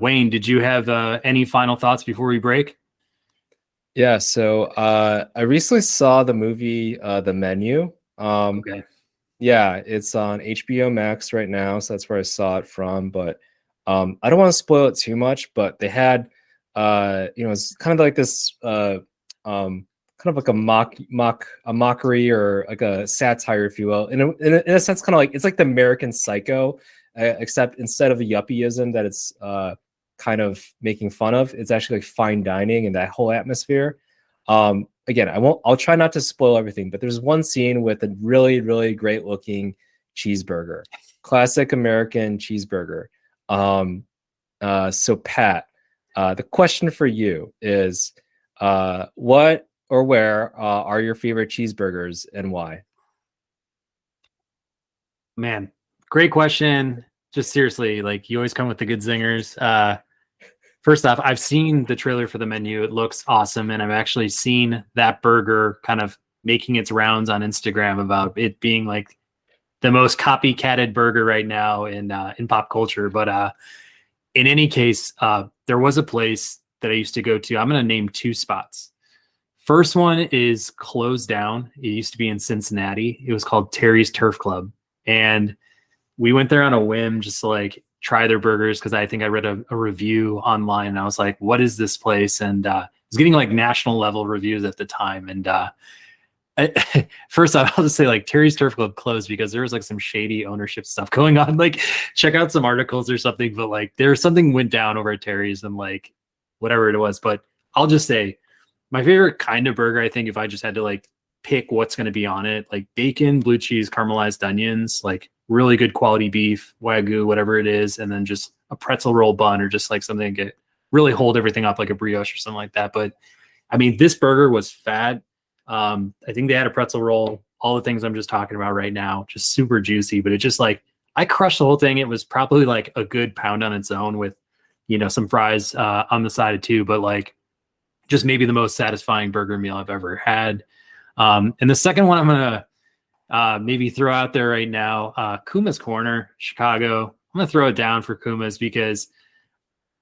Wayne, did you have any final thoughts before we break? Yeah, so I recently saw the movie The Menu. Okay. Yeah, it's on HBO Max right now, so that's where I saw it from. But I don't want to spoil it too much. But they had, it's kind of like this, kind of like a mockery or like a satire, if you will. In a sense, kind of like it's like the American Psycho, except instead of the yuppieism that it's kind of making fun of, it's actually like fine dining and that whole atmosphere. Again, I'll try not to spoil everything, but there's one scene with a really, really great looking cheeseburger, classic American cheeseburger. So Pat, the question for you is, what or where are your favorite cheeseburgers and why? Man, great question. Just seriously, like you always come with the good zingers. First off, I've seen the trailer for The Menu. It looks awesome. And I've actually seen that burger kind of making its rounds on Instagram about it being like the most copycatted burger right now in pop culture. But in any case, there was a place that I used to go to. I'm going to name two spots. First one is closed down. It used to be in Cincinnati. It was called Terry's Turf Club. And we went there on a whim just to like try their burgers because I think I read a review online and I was like, what is this place? And it was getting like national level reviews at the time. And first off, I'll just say like Terry's Turf Club closed because there was like some shady ownership stuff going on. Like check out some articles or something, but like there's something went down over at Terry's and like whatever it was. But I'll just say my favorite kind of burger, I think if I just had to like pick what's going to be on it, like bacon, blue cheese, caramelized onions, like really good quality beef, Wagyu, whatever it is, and then just a pretzel roll bun or just like something to get really hold everything up like a brioche or something like that. But I mean, this burger was fat. I think they had a pretzel roll, all the things I'm just talking about right now, just super juicy, but it just like, I crushed the whole thing. It was probably like a good pound on its own with, some fries on the side too, but like just maybe the most satisfying burger meal I've ever had. And the second one I'm going to maybe throw out there right now, Kuma's Corner, Chicago. I'm going to throw it down for Kuma's because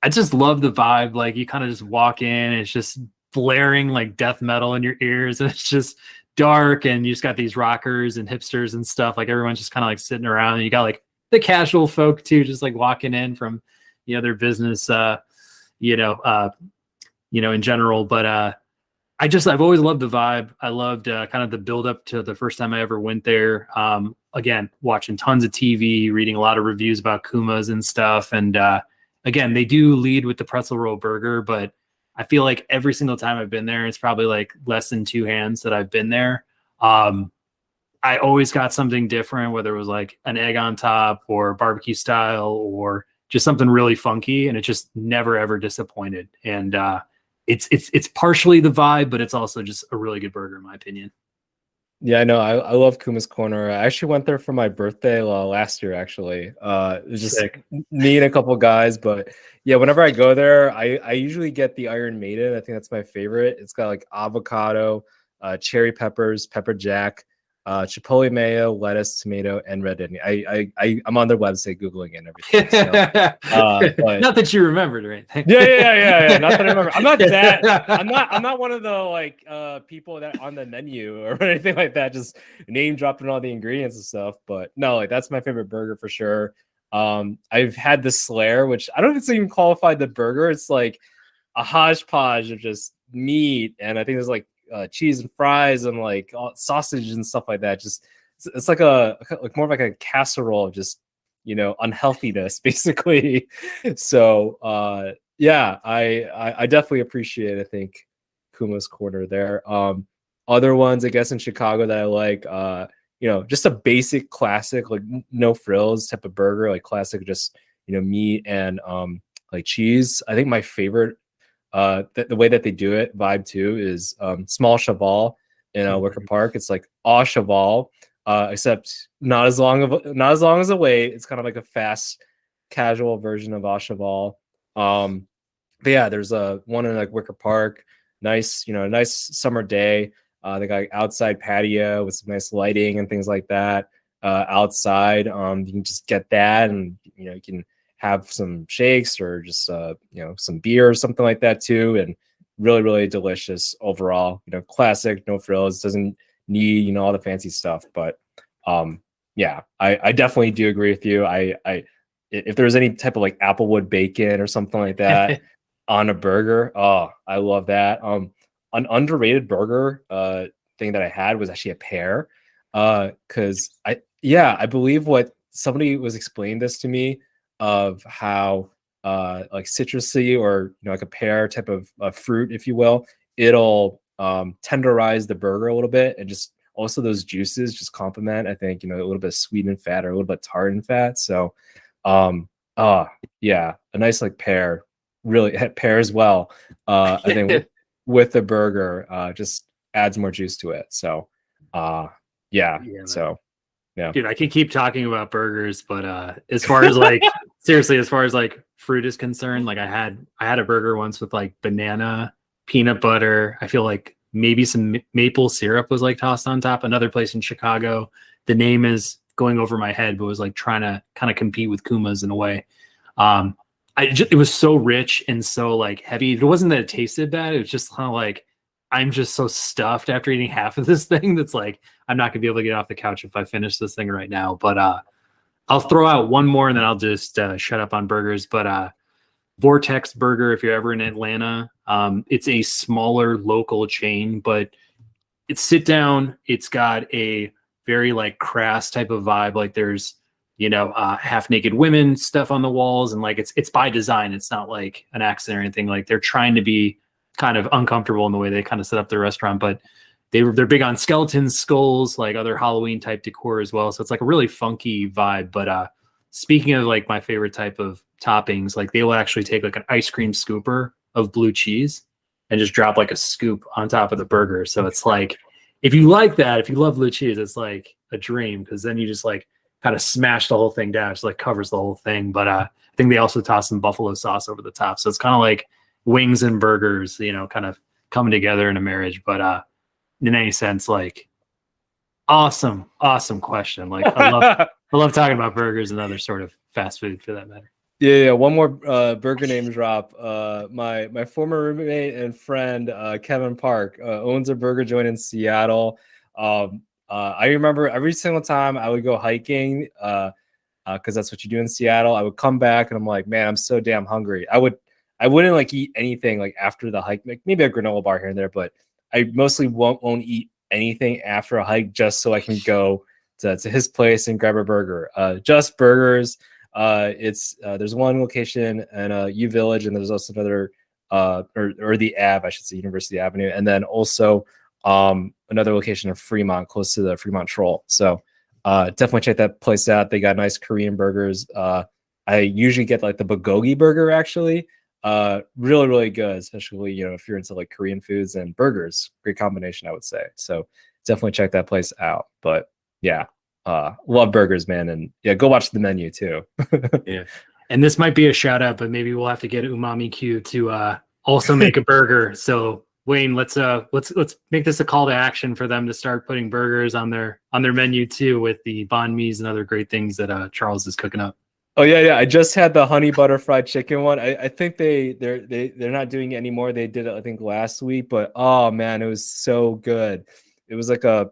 I just love the vibe. Like you kind of just walk in and it's just blaring like death metal in your ears and it's just dark and you just got these rockers and hipsters and stuff. Like everyone's just kind of like sitting around and you got like the casual folk too, just like walking in from, their business, in general. But I've always loved the vibe. I loved kind of the build up to the first time I ever went there. Again, watching tons of TV, reading a lot of reviews about Kuma's and stuff. And again, they do lead with the pretzel roll burger, but I feel like every single time I've been there, it's probably like less than two hands that I've been there. I always got something different, whether it was like an egg on top or barbecue style or just something really funky. And it just never, ever disappointed. And it's partially the vibe, but it's also just a really good burger in my opinion. Yeah, I know. I love Kuma's Corner. I actually went there for my birthday last year, actually. It was just Sick. me and a couple guys. But yeah, whenever I go there, I usually get the Iron Maiden. I think that's my favorite. It's got like avocado, cherry peppers, pepper jack, chipotle mayo, lettuce, tomato, and red onion. I'm on their website Googling it and everything. So, but, not that you remembered or anything. Yeah. Not that I remember. I'm not one of the like people that on the menu or anything like that, just name dropping all the ingredients and stuff. But no, like that's my favorite burger for sure. I've had the Slayer, which I don't know if it's even qualified the burger. It's like a hodgepodge of just meat, and I think there's like cheese and fries and like sausage and stuff like that. Just it's like like more of like a casserole of just unhealthiness basically. So yeah, I definitely appreciate, I think, Kuma's Corner there. Other ones I guess in Chicago that I like, just a basic classic like no frills type of burger, like classic just meat and like cheese. I think my favorite the way that they do it vibe too is Small Cheval in Wicker Park. It's like au cheval, except not as long as a wait. It's kind of like a fast casual version of au cheval. But yeah, there's a one in like Wicker Park. Nice, nice summer day. They got like outside patio with some nice lighting and things like that. Outside, you can just get that, and you can have some shakes or just some beer or something like that too, and really really delicious overall. Classic, no frills, doesn't need all the fancy stuff, but yeah, I definitely do agree with you. I if there's any type of like applewood bacon or something like that on a burger, oh, I love that. An underrated burger thing that I had was actually a pear, because I believe what somebody was explaining this to me of how like citrusy or like a pear type of fruit, if you will, it'll tenderize the burger a little bit, and just also those juices just complement, I think, a little bit of sweet and fat or a little bit tart and fat. So yeah, a nice like pear really pairs well. I think with the burger, just adds more juice to it. So yeah. So yeah, dude, I can keep talking about burgers, but as far as like seriously, as far as like fruit is concerned, like I had a burger once with like banana, peanut butter. I feel like maybe some maple syrup was like tossed on top. Another place in Chicago, the name is going over my head, but was like trying to kind of compete with Kuma's in a way. It was so rich and so like heavy. It wasn't that it tasted bad. It was just kind of like, I'm just so stuffed after eating half of this thing that's like, I'm not gonna be able to get off the couch if I finish this thing right now. But I'll throw out one more and then I'll just shut up on burgers. But Vortex Burger, if you're ever in Atlanta, it's a smaller local chain, but it's sit down. It's got a very like crass type of vibe. Like there's half naked women stuff on the walls, and like it's by design. It's not like an accident or anything. Like they're trying to be kind of uncomfortable in the way they kind of set up their restaurant, but they're big on skeletons, skulls, like other Halloween type decor as well. So it's like a really funky vibe. But speaking of like my favorite type of toppings, like they will actually take like an ice cream scooper of blue cheese and just drop like a scoop on top of the burger. So it's like, if you like that, if you love blue cheese, it's like a dream, because then you just like kind of smash the whole thing down. It's like covers the whole thing. But I think they also toss some buffalo sauce over the top. So it's kind of like wings and burgers, kind of coming together in a marriage. But in any sense, like awesome question. Like I love talking about burgers and other sort of fast food for that matter. Yeah. One more burger name drop. My former roommate and friend Kevin Park owns a burger joint in Seattle. I remember every single time I would go hiking, because that's what you do in Seattle. I would come back and I'm like, man, I'm so damn hungry. I wouldn't like eat anything like after the hike, like maybe a granola bar here and there, but I mostly won't eat anything after a hike just so I can go to his place and grab a burger. Just burgers. There's one location in U Village, and there's also another or the Ave, I should say, University Avenue, and then also another location in Fremont, close to the Fremont Troll. So definitely check that place out. They got nice Korean burgers. I usually get like the bulgogi burger, actually. Really, really good, especially, if you're into like Korean foods and burgers. Great combination, I would say. So definitely check that place out. But yeah, love burgers, man. And yeah, go watch the menu too. Yeah. And this might be a shout out, but maybe we'll have to get Umami Q to also make a burger. So Wayne, let's make this a call to action for them to start putting burgers on their menu too, with the banh mi's and other great things that Charles is cooking up. Oh yeah. I just had the honey butter fried chicken one. I think they're not doing it anymore. They did it, I think, last week, but oh man, it was so good. It was like a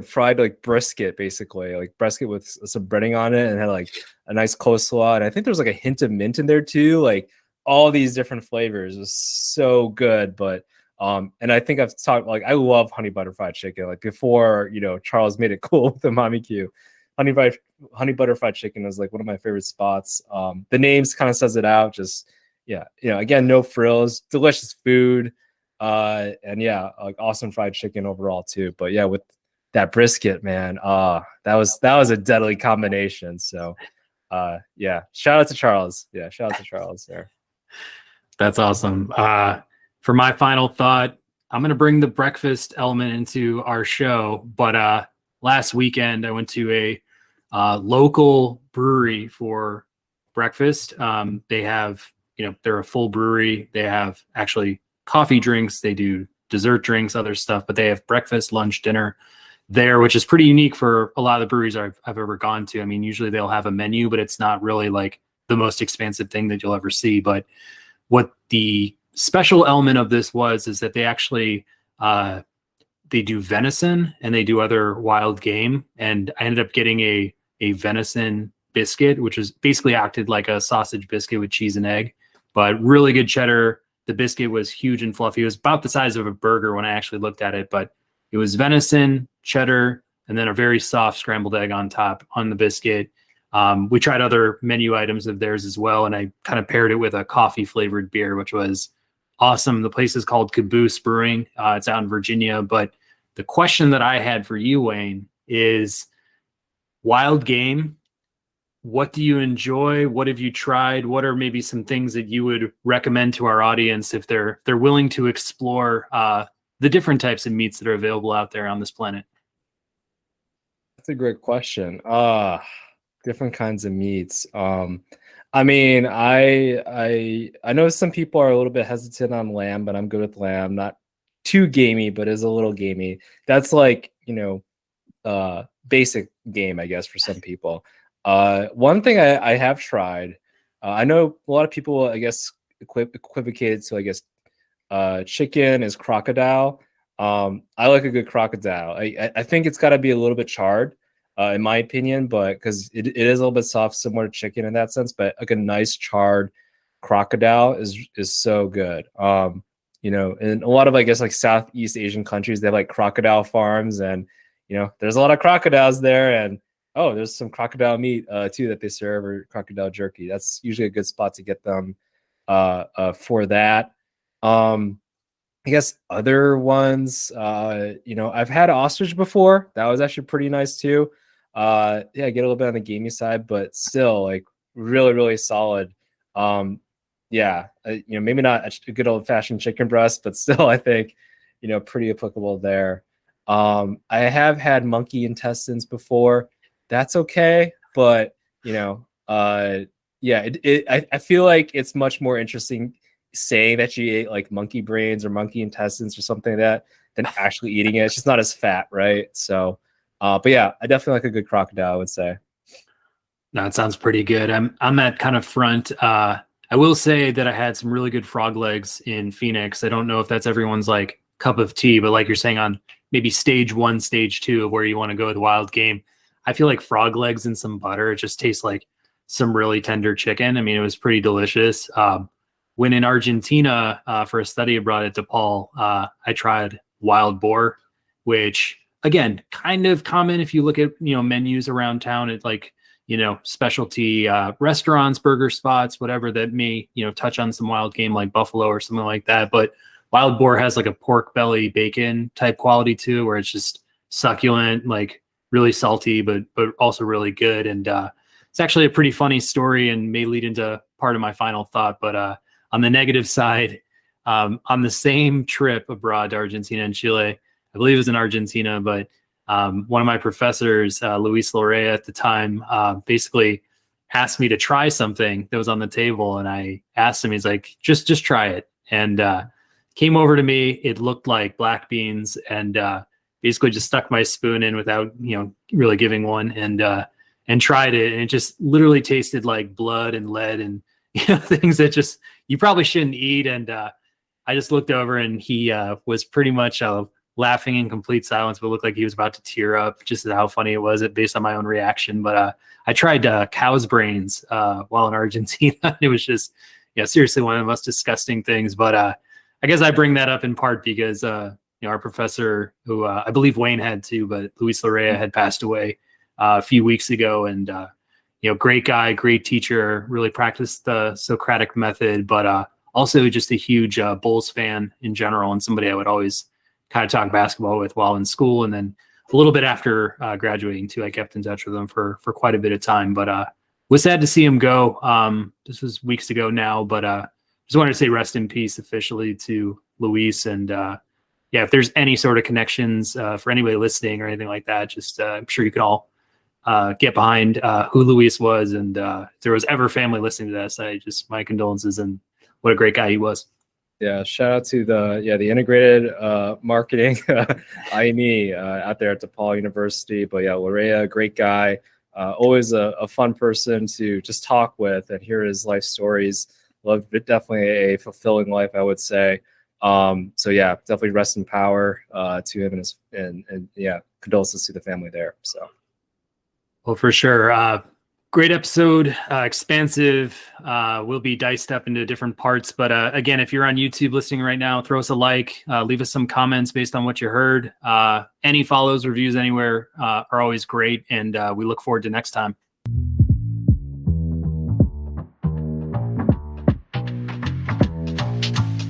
fried like brisket, basically, like brisket with some breading on it, and had like a nice coleslaw, and I think there was like a hint of mint in there too, like all these different flavors. It was so good. But and I think I've talked, like, I love honey butter fried chicken. Like before, Charles made it cool with the Umami Q. Honey butter fried chicken is like one of my favorite spots. The names kind of says it out. Just again, no frills, delicious food, and yeah, like awesome fried chicken overall too. But yeah, with that brisket, man, that was a deadly combination. So yeah, shout out to Charles. Yeah, shout out to Charles there. That's awesome. For my final thought, I'm going to bring the breakfast element into our show, but last weekend I went to a local brewery for breakfast. They have, they're a full brewery. They have actually coffee drinks. They do dessert drinks, other stuff, but they have breakfast, lunch, dinner there, which is pretty unique for a lot of the breweries I've ever gone to. I mean, usually they'll have a menu, but it's not really like the most expansive thing that you'll ever see. But what the special element of this is that they actually they do venison and they do other wild game. And I ended up getting a venison biscuit, which is basically acted like a sausage biscuit with cheese and egg, but really good cheddar. The biscuit was huge and fluffy. It was about the size of a burger when I actually looked at it, but it was venison, cheddar, and then a very soft scrambled egg on top on the biscuit. We tried other menu items of theirs as well, and I kind of paired it with a coffee flavored beer, which was awesome. The place is called Caboose Brewing. It's out in Virginia. But the question that I had for you, Wayne, is wild game. What do you enjoy? What have you tried? What are maybe some things that you would recommend to our audience if they're willing to explore the different types of meats that are available out there on this planet? That's a great question. Different kinds of meats. I mean, I know some people are a little bit hesitant on lamb, but I'm good with lamb. Not too gamey, but is a little gamey. That's like, basic game, I guess, for some people. One thing I have tried, I know a lot of people, I guess, equivocated to, I guess, chicken is crocodile. I like a good crocodile. I think it's got to be a little bit charred, in my opinion, but because it is a little bit soft, similar to chicken in that sense. But like a nice charred crocodile is so good. In a lot of, I guess, like Southeast Asian countries, they have like crocodile farms, and there's a lot of crocodiles there, and there's some crocodile meat too that they serve, or crocodile jerky. That's usually a good spot to get them for that. I guess other ones, I've had ostrich before. That was actually pretty nice too. Get a little bit on the gamey side, but still like really, really solid. Maybe not a good old fashioned chicken breast, but still I think, pretty applicable there. I have had monkey intestines before. That's okay, but I feel like it's much more interesting saying that you ate like monkey brains or monkey intestines or something like that than actually eating it. It's just not as fat, right? So, but yeah, I definitely like a good crocodile, I would say. No, it sounds pretty good. I'm on that kind of front. I will say that I had some really good frog legs in Phoenix. I don't know if that's everyone's like cup of tea, but like you're saying, on maybe stage 1, stage 2 of where you want to go with wild game, I feel like frog legs and some butter, it just tastes like some really tender chicken. I mean, it was pretty delicious. When in Argentina for a study abroad at DePaul, I tried wild boar, which again, kind of common if you look at menus around town at like specialty restaurants, burger spots, whatever that may touch on some wild game like buffalo or something like that. But wild boar has like a pork belly bacon type quality too, where it's just succulent, like really salty, but also really good. And it's actually a pretty funny story and may lead into part of my final thought. But on the negative side, on the same trip abroad to Argentina and Chile, I believe it was in Argentina, but one of my professors, Luis Lorea at the time, basically asked me to try something that was on the table. And I asked him, he's like, just try it. And came over to me. It looked like black beans, and basically just stuck my spoon in without, really giving one, and tried it. And it just literally tasted like blood and lead and, things that just, you probably shouldn't eat. And I just looked over, and he was pretty much laughing in complete silence, but looked like he was about to tear up just at how funny it was based on my own reaction. But I tried cow's brains while in Argentina. It was just, seriously one of the most disgusting things. But I guess I bring that up in part because our professor, who I believe Wayne had too, but Luis Lorea had passed away a few weeks ago, and great guy, great teacher, really practiced the Socratic method, but also just a huge Bulls fan in general, and somebody I would always kind of talk basketball with while in school. And then a little bit after graduating too, I kept in touch with him for quite a bit of time, but was sad to see him go. This was weeks ago now, but just wanted to say rest in peace officially to Luis. And if there's any sort of connections for anybody listening or anything like that, just I'm sure you can all get behind who Luis was. And if there was ever family listening to this, my condolences, and what a great guy he was. Yeah, shout out to the integrated marketing IME out there at DePaul University. But yeah, Lorea, great guy. Always a fun person to just talk with and hear his life stories. Loved it, definitely a fulfilling life, I would say. So yeah, definitely rest in power to him and his and yeah, condolences to the family there. So Well, for sure. Great episode, expansive. Will be diced up into different parts. But again, if you're on YouTube listening right now, throw us a like, leave us some comments based on what you heard. Any follows, reviews anywhere are always great. And we look forward to next time.